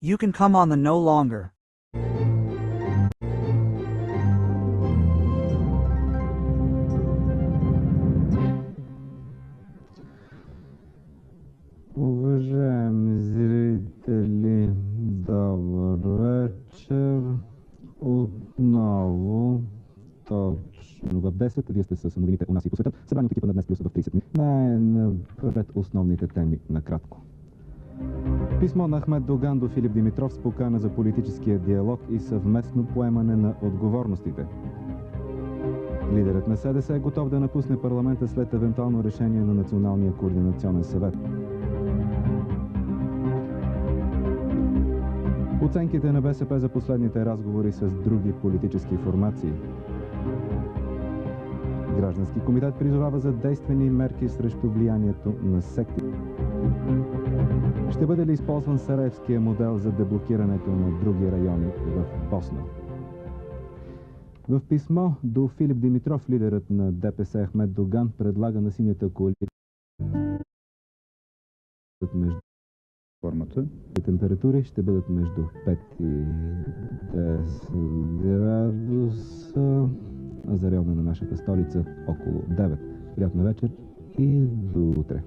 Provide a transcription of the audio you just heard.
You can come on the no longer. Уважаеми зрители, добър вечер. Отново точно в 10. Вие сте с новините у нас и по света. Събрани от екипа на Днес Плюс в 30 минути. Най-напред основните теми накратко. Писмо на Ахмед Доган до Филип Димитров с покана за политическия диалог и съвместно поемане на отговорностите. Лидерът на СДС е готов да напусне парламента след евентуално решение на Националния координационен съвет. Оценките на БСП за последните разговори с други политически формации. Граждански комитет призовава за действени мерки срещу влиянието на секти. Ще бъде ли използван сараевския модел за деблокирането на други райони в Босна? В писмо до Филип Димитров, лидерът на ДПС Ахмед Доган предлага на синята коалиция между формата. Температури ще бъдат между 5 и 10 градуса, а за района на нашата столица около 9. Приятна вечер и до утре.